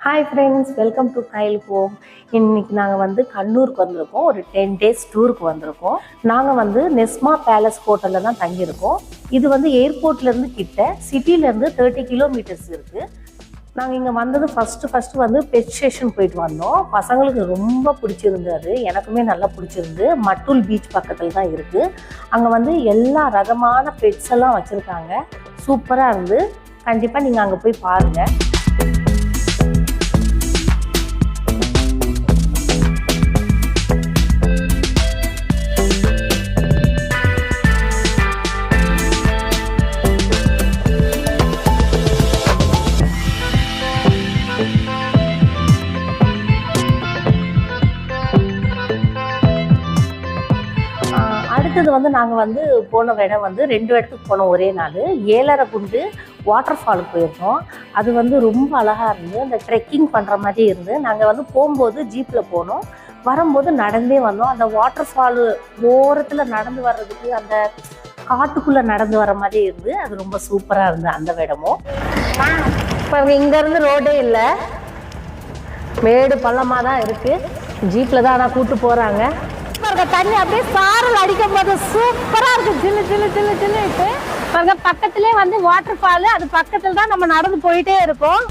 Hi friends, welcome to Kyle Home. இன்னைக்கு நாங்கள் வந்து கண்ணூருக்கு வந்திருக்கோம். ஒரு 10 days டூருக்கு வந்திருக்கோம். நாங்கள் வந்து நெஸ்மா பேலஸ் ஹோட்டலில் தான் தங்கியிருக்கோம். இது வந்து ஏர்போர்ட்லேருந்து கிட்ட, சிட்டிலேருந்து 30 கிலோமீட்டர்ஸ் இருக்குது. நாங்கள் இங்கே வந்தது ஃபஸ்ட்டு வந்து பெட் ஸ்டேஷன் போயிட்டு வந்தோம். பசங்களுக்கு ரொம்ப பிடிச்சிருந்தது, எனக்குமே நல்லா பிடிச்சிருந்து. மட்டூல் பீச் பக்கத்தில் தான் இருக்குது. அங்கே வந்து எல்லா ரகமான பெட்ஸ் எல்லாம் வச்சுருக்காங்க. சூப்பராக இருந்து. கண்டிப்பாக நீங்கள் அங்கே போய் பாருங்கள். அடுத்தது வந்து நாங்கள் வந்து போன இடம் வந்து 2 இடத்துக்கு போனோம் ஒரே நாள். ஏலரகுண்டு வாட்டர் ஃபாலுக்கு போயிருந்தோம். அது வந்து ரொம்ப அழகாக இருந்து, அந்த ட்ரெக்கிங் பண்ணுற மாதிரி இருந்து. நாங்கள் வந்து போகும்போது ஜீப்பில் போனோம், வரும்போது நடந்தே வந்தோம். அந்த வாட்டர் ஃபாலு ஓரத்தில் நடந்து வர்றதுக்கு அந்த காட்டுக்குள்ளே நடந்து வர மாதிரி இருந்து, அது ரொம்ப சூப்பராக இருந்து அந்த இடமும். இப்போ இங்கேருந்து ரோடே இல்லை, மேடு பள்ளமாக தான் இருக்குது. ஜீப்பில் தான் ஆனால் கூப்பிட்டு போகிறாங்க. தண்ணி அப்படியே சாரல் அடிக்கும் போது சூப்பரா இருக்கு, ஜில்லு ஜில்லு ஜில்லு ஜில்லுட்டு. பாருங்க, பக்கத்திலே வந்து வாட்டர் ஃபால், அது பக்கத்துல தான் நம்ம நடந்து போயிட்டே இருக்கோம்.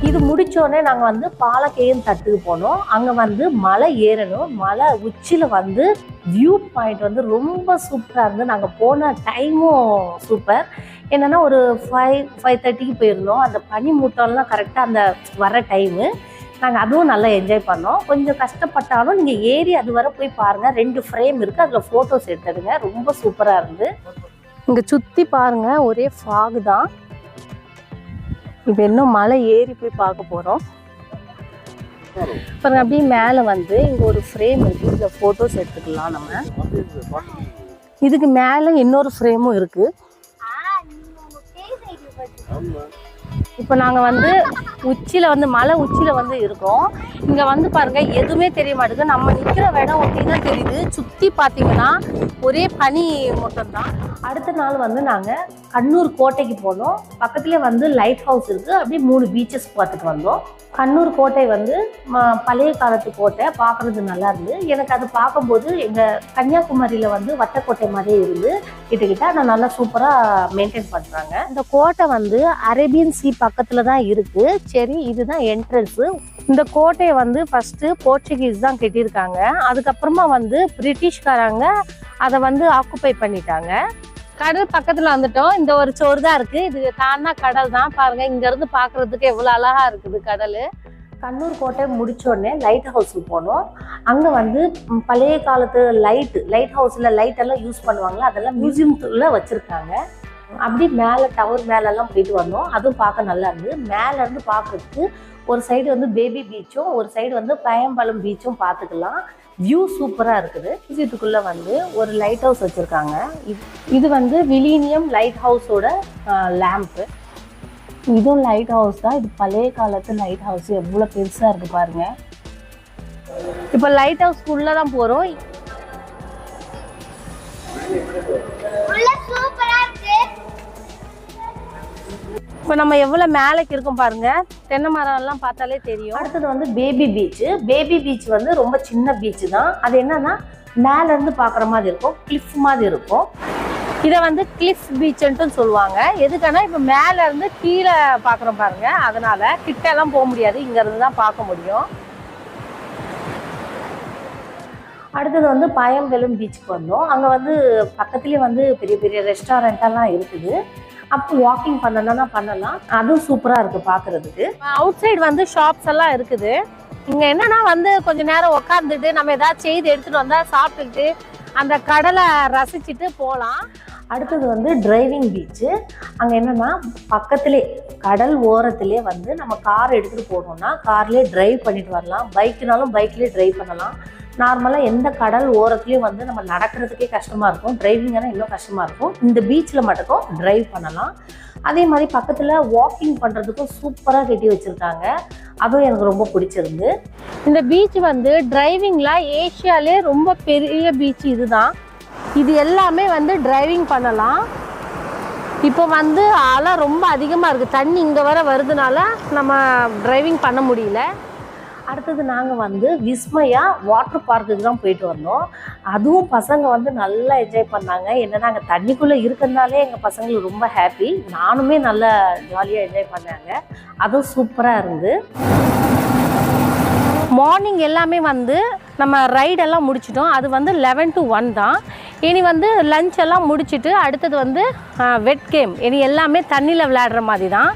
இது முடிச்சோடனே நாங்கள் வந்து பாலக்கேயம் தட்டுக்கு போனோம். அங்கே வந்து மலை ஏறணும். மலை உச்சியில் வந்து வியூ பாயிண்ட் வந்து ரொம்ப சூப்பராக இருந்து. நாங்கள் போன டைமும் சூப்பர். என்னென்னா ஒரு 5:30க்கு போயிருந்தோம். அந்த பனி மூட்டம்லாம் கரெக்டாக அந்த வர டைமு. நாங்கள் அதுவும் நல்லா என்ஜாய் பண்ணோம். கொஞ்சம் கஷ்டப்பட்டாலும் நீங்கள் ஏறி அது வரை போய் பாருங்கள். 2 ஃப்ரேம் இருக்குது, அதில் ஃபோட்டோஸ் எடுத்துடுங்க. ரொம்ப சூப்பராக இருந்து. இங்கே சுற்றி பாருங்கள், ஒரே ஃபாகு தான். இப்போ இன்னும் மலை ஏறி போய் பார்க்க போகிறோம். பாருங்க, அப்படியே மேலே வந்து இங்கே ஒரு ஃப்ரேம் இருக்குது, இதில் ஃபோட்டோஸ் எடுத்துக்கலாம் நம்ம. இதுக்கு மேலே இன்னொரு ஃப்ரேமும் இருக்குது. இப்போ நாங்கள் வந்து உச்சியில் வந்து மலை உச்சியில் வந்து இருக்கோம். இங்கே வந்து பாருங்கள், எதுவுமே தெரிய மாட்டேங்குது. நம்ம நிற்கிற இடம் ஒட்டி தான் தெரியுது. சுற்றி பார்த்தீங்கன்னா ஒரே பனி மூட்டம் தான். அடுத்த நாள் வந்து நாங்கள் கண்ணூர் கோட்டைக்கு போனோம். பக்கத்துலேயே வந்து லைட் ஹவுஸ் இருக்குது. அப்படியே 3 பீச்சஸ் பார்த்துட்டு வந்தோம். கண்ணூர் கோட்டை வந்து பழைய காலத்து கோட்டை, பார்க்குறது நல்லா இருந்து. எனக்கு அது பார்க்கும்போது எங்கள் கன்னியாகுமரியில் வந்து வட்டக்கோட்டை மாதிரியே இருந்து கிட்டக்கிட்ட. ஆனால் நல்லா சூப்பராக மெயின்டைன் பண்ணுறாங்க. இந்த கோட்டை வந்து அரேபியன் சீ பக்கத்தில் தான் இருக்குது. சரி, இதுதான் என்ட்ரன்ஸு. இந்த கோட்டையை வந்து ஃபஸ்ட்டு போர்ச்சுகீஸ் தான் கட்டியிருக்காங்க. அதுக்கப்புறமா வந்து பிரிட்டிஷ்காரங்க அதை வந்து ஆக்குப்பை பண்ணிட்டாங்க. கடல் பக்கத்தில் வந்துட்டோம். இந்த ஒரு சோறு தான் இருக்குது. இது தானா கடல் தான். பாருங்கள், இங்கேருந்து பார்க்குறதுக்கு எவ்வளோ அழகாக இருக்குது கடல். கண்ணூர் கோட்டை முடித்தோடனே லைட் ஹவுஸுக்கு போனோம். அங்கே வந்து பழைய காலத்து லைட் ஹவுஸில் லைட்டெல்லாம் யூஸ் பண்ணுவாங்களா, அதெல்லாம் மியூசியம்ல வச்சுருக்காங்க. அப்படி மேலே டவர் மேலெல்லாம் போயிட்டு வந்தோம். அதுவும் பார்க்க நல்லா இருந்தது. மேலேருந்து பார்க்குறதுக்கு ஒரு சைடு வந்து பேபி பீச்சும், ஒரு சைடு வந்து பயம்பலம் பீச்சும் பார்த்துக்கலாம். வியூ சூப்பராக இருக்குது. இதுக்குள்ளே வந்து ஒரு லைட் ஹவுஸ் வச்சுருக்காங்க. இது வந்து விலீனியம் லைட் ஹவுஸோட லேம்ப்பு. இதுவும் லைட் ஹவுஸ் தான். இது பழைய காலத்து லைட் ஹவுஸ். எவ்வளோ பெருசாக இருக்குது பாருங்கள். இப்போ லைட் ஹவுஸ்க்குள்ளே தான் போகிறோம். இப்போ நம்ம எவ்வளோ மேலேக்கு இருக்கும் பாருங்க. தென்னை மரம் எல்லாம் பார்த்தாலே தெரியும். அடுத்தது வந்து பேபி பீச்சு. பேபி பீச் வந்து ரொம்ப சின்ன பீச்சு தான். அது என்னன்னா மேலேருந்து பார்க்குற மாதிரி இருக்கும், கிளிஃப் மாதிரி இருக்கும். இதை வந்து கிளிஃப் பீச்சுன்ட்டு சொல்லுவாங்க. எதுக்குன்னா இப்போ மேலேருந்து கீழே பார்க்குறோம் பாருங்க, அதனால கிட்டெல்லாம் போக முடியாது, இங்கேருந்து தான் பார்க்க முடியும். அடுத்தது வந்து பயம்பெலும் பீச்சுக்கு வந்தோம். அங்கே வந்து பக்கத்துலேயே வந்து பெரிய பெரிய ரெஸ்டாரண்ட்டெல்லாம் இருக்குது. அப்போ வாக்கிங் பண்ணலாம். அதுவும் சூப்பராக இருக்குது பார்க்குறதுக்கு. அவுட் சைடு வந்து ஷாப்ஸ் எல்லாம் இருக்குது. இங்கே என்னன்னா வந்து கொஞ்சம் நேரம் உட்காந்துட்டு நம்ம ஏதாவது செய்து எடுத்துகிட்டு வந்தால் சாப்பிட்டுட்டு அந்த கடலை ரசிச்சுட்டு போகலாம். அடுத்தது வந்து டிரைவிங் பீச்சு. அங்கே என்னென்னா பக்கத்துலே கடல் ஓரத்துலேயே வந்து நம்ம கார் எடுத்துகிட்டு போனோம்னா கார்லேயே ட்ரைவ் பண்ணிட்டு வரலாம். பைக்குனாலும் பைக்லேயே ட்ரைவ் பண்ணலாம். நார்மலாக எந்த கடல் ஓரத்துலேயும் வந்து நம்ம நடக்கிறதுக்கே கஷ்டமாக இருக்கும், டிரைவிங்கான இன்னும் கஷ்டமாக இருக்கும். இந்த பீச்சில் மட்டும் டிரைவ் பண்ணலாம். அதே மாதிரி பக்கத்தில் வாக்கிங் பண்ணுறதுக்கும் சூப்பராக கட்டி வச்சுருக்காங்க, அதுவும் எனக்கு ரொம்ப பிடிச்சிருந்து. இந்த பீச் வந்து டிரைவிங்கில் ஏஷியாலே ரொம்ப பெரிய பீச் இதுதான். இது எல்லாமே வந்து டிரைவிங் பண்ணலாம். இப்போ வந்து அலை ரொம்ப அதிகமாக இருக்குது, தண்ணி இங்கே வர வருதுனால நம்ம டிரைவிங் பண்ண முடியல. அடுத்தது நாங்கள் வந்து விஸ்மயா வாட்டர் பார்க்குக்கு தான் போயிட்டு வந்தோம். அதுவும் பசங்க வந்து நல்லா என்ஜாய் பண்ணாங்க. என்னென்னா அங்கே தண்ணிக்குள்ளே இருக்கிறதுனாலே எங்கள் பசங்களுக்கு ரொம்ப ஹாப்பி, நானுமே நல்லா ஜாலியாக என்ஜாய் பண்ணாங்க. அதுவும் சூப்பராக இருந்து. மார்னிங் எல்லாமே வந்து நம்ம ரைடெல்லாம் முடிச்சிட்டோம். அது வந்து 11 to 1 தான். இனி வந்து லஞ்ச் எல்லாம் முடிச்சுட்டு அடுத்தது வந்து வெட் கேம், இனி எல்லாமே தண்ணியில் விளையாடுற மாதிரி தான்.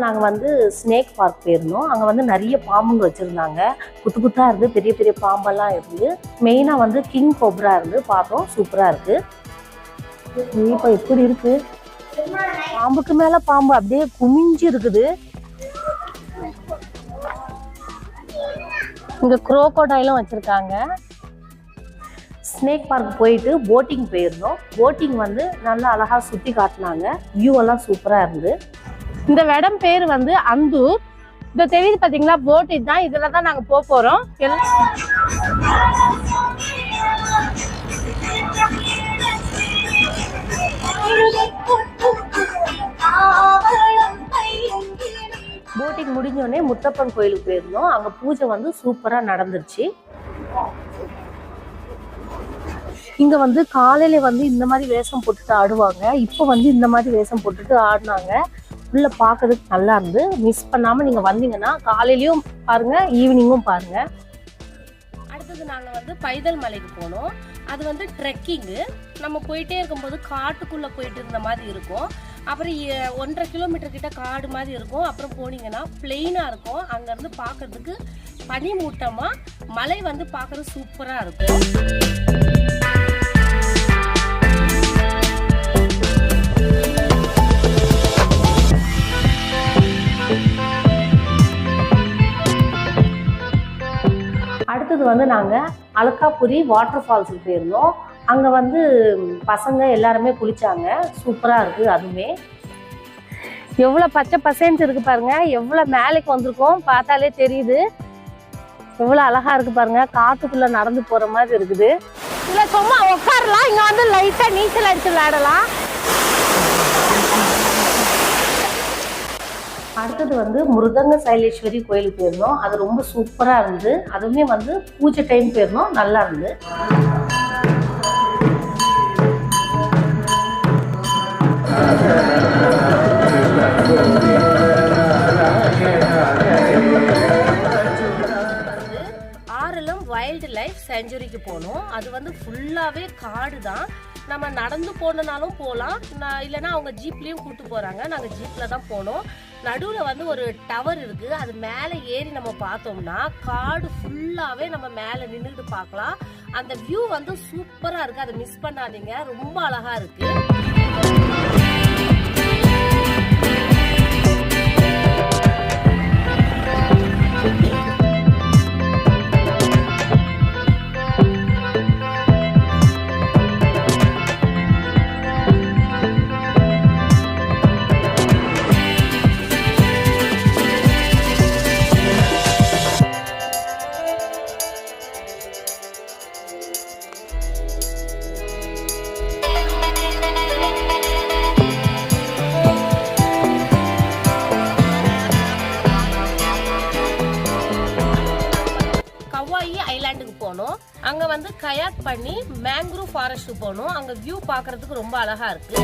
நாங்கள் வந்து ஸ்னேக் பார்க் போயிருந்தோம். அங்கே வந்து நிறைய பாம்புங்க வச்சுருந்தாங்க, குத்து குத்தாக இருந்து பெரிய பெரிய பாம்பெல்லாம் இருந்து. மெயினாக வந்து கிங் கோப்ரா இருந்து பார்த்தோம், சூப்பராக இருக்குது. இப்போ எப்படி இருக்குது, பாம்புக்கு மேலே பாம்பு அப்படியே குமிஞ்சு இருக்குது. இங்கே குரோக்கோடைலும் வச்சுருக்காங்க. ஸ்னேக் பார்க் போயிட்டு போட்டிங் போயிருந்தோம். போட்டிங் வந்து நல்லா அழகாக சுற்றி காட்டினாங்க, வியூ எல்லாம் சூப்பராக இருந்து. இந்த இடம் பேர் வந்து அந்தூர். இந்த தெரியுது பார்த்தீங்களா, போட் இதுதான், இதில் தான் நாங்கள் போக போகிறோம். போட்டிங் முடிஞ்சோடனே முத்தப்பன் கோயிலுக்கு போயிருந்தோம். அங்கே பூஜை வந்து சூப்பராக நடந்துருச்சு. இங்கே வந்து காலையில் வந்து இந்த மாதிரி வேஷம் போட்டுட்டு ஆடுவாங்க, இப்போ வந்து இந்த மாதிரி வேஷம் போட்டுட்டு ஆடினாங்க. உள்ள பார்க்கறதுக்கு நல்லா இருந்து. மிஸ் பண்ணாமல் நீங்கள் வந்தீங்கன்னா காலையிலையும் பாருங்கள், ஈவினிங்கும் பாருங்கள். அடுத்தது நாங்கள் வந்து பைதல் மலைக்கு போனோம். அது வந்து ட்ரெக்கிங்கு. நம்ம போயிட்டே இருக்கும்போது காட்டுக்குள்ளே போயிட்டு இருந்த மாதிரி இருக்கும். அப்புறம் 1.5 கிலோமீட்டர் கிட்ட காடு மாதிரி இருக்கும். அப்புறம் போனீங்கன்னா பிளெயினாக இருக்கும். அங்கேருந்து பார்க்கறதுக்கு பனிமூட்டமாக மலை வந்து பார்க்கறது சூப்பராக இருக்கும். அடுத்தது வந்து நாங்கள் அலக்காபுரி வாட்டர் ஃபால்ஸுக்கு போயிருந்தோம். அங்கே வந்து பசங்க எல்லாருமே குளித்தாங்க, சூப்பராக இருக்குது. அதுவுமே எவ்வளோ பச்சை பசேன்ட்டு இருக்குது பாருங்கள், எவ்வளோ மேலேக்கு வந்திருக்கோம் பார்த்தாலே தெரியுது. எவ்வளோ அழகாக இருக்குது பாருங்கள், காட்டுக்குள்ளே நடந்து போகிற மாதிரி இருக்குது. இல்லை சும்மா உட்காரலாம், இங்கே வந்து லைட்டாக நீச்சல் அடித்து விளையாடலாம். அடுத்தது வந்து முருதங்க சைலேஸ்வரி கோயிலுக்கு போயிருந்தோம். அது ரொம்ப சூப்பராக இருந்து. அதுவுமே வந்து பூஜை டைம் போயிருந்தோம், நல்லா இருந்து. ஆரலம் வைல்டு லைஃப் செஞ்சுரிக்கு போனோம். அது வந்து ஃபுல்லாகவே காடு தான். நம்ம நடந்து போனாலும் போகலாம், இல்லைன்னா அவங்க ஜீப்லேயும் கூப்பிட்டு போகிறாங்க. நாங்கள் ஜீப்பில் தான் போனோம். நடுவில் வந்து ஒரு டவர் இருக்குது, அது மேலே ஏறி நம்ம பார்த்தோம்னா காடு ஃபுல்லாகவே நம்ம மேலே நின்றுட்டு பார்க்கலாம். அந்த வியூ வந்து சூப்பராக இருக்குது, அதை மிஸ் பண்ணாதீங்க, ரொம்ப அழகாக இருக்குது. போனோம். அங்க வந்து கயாக் பண்ணி மேங்க்ரூவ் ஃபாரஸ்ட் போனோம். அங்க வியூ பார்க்கிறதுக்கு ரொம்ப அழகா இருக்கு.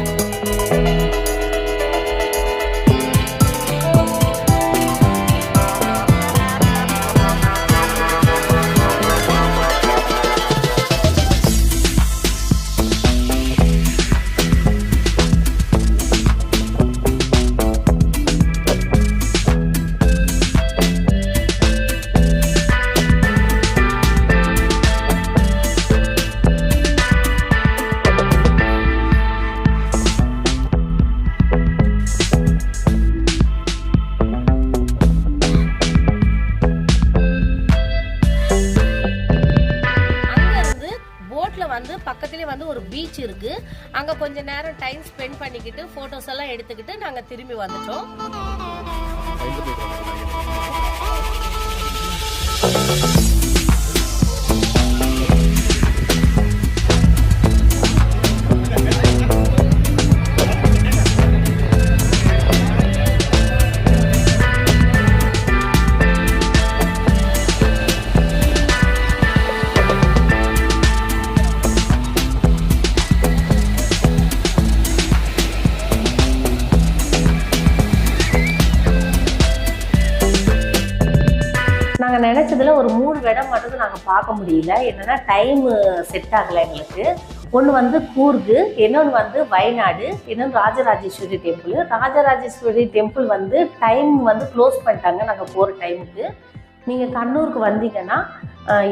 பீச் இருக்கு. அங்க கொஞ்ச நேரம் டைம் ஸ்பெண்ட் பண்ணிக்கிட்டு போட்டோஸ் எல்லாம் எடுத்துக்கிட்டு நாங்க திரும்பி வந்துட்டோம். நாங்கள் நினச்சதுல ஒரு 3 இடம் மட்டும் நாங்கள் பார்க்க முடியல. என்னென்னா டைம் செட் ஆகலை எங்களுக்கு. ஒன்று வந்து கூர்கு, இன்னொன்று வந்து வயநாடு, இன்னொன்று ராஜராஜேஸ்வரி டெம்பிள். ராஜராஜேஸ்வரி டெம்பிள் வந்து டைம் வந்து க்ளோஸ் பண்ணிட்டாங்க நாங்கள் போகிற டைமுக்கு. நீங்கள் கண்ணூருக்கு வந்தீங்கன்னா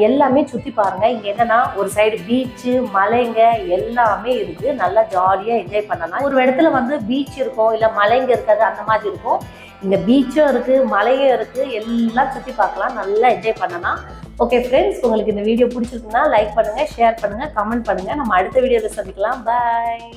எல்லாமே சுற்றி பாருங்கள். இங்கே என்னென்னா ஒரு சைடு பீச்சு, மலைங்க எல்லாமே இருக்குது. நல்லா ஜாலியாக என்ஜாய் பண்ணலாம். ஒரு இடத்துல வந்து பீச் இருக்கும், இல்லை மலைங்க இருக்காது, அந்த மாதிரி இருக்கும். இங்கே பீச்சும் இருக்குது, மலையும் இருக்குது, எல்லாம் சுற்றி பார்க்கலாம், நல்லா என்ஜாய் பண்ணலாம். ஓகே ஃப்ரெண்ட்ஸ், உங்களுக்கு இந்த வீடியோ பிடிச்சிருக்குன்னா லைக் பண்ணுங்கள், ஷேர் பண்ணுங்கள், கமெண்ட் பண்ணுங்கள். நம்ம அடுத்த வீடியோவில் சந்திக்கலாம். பாய்.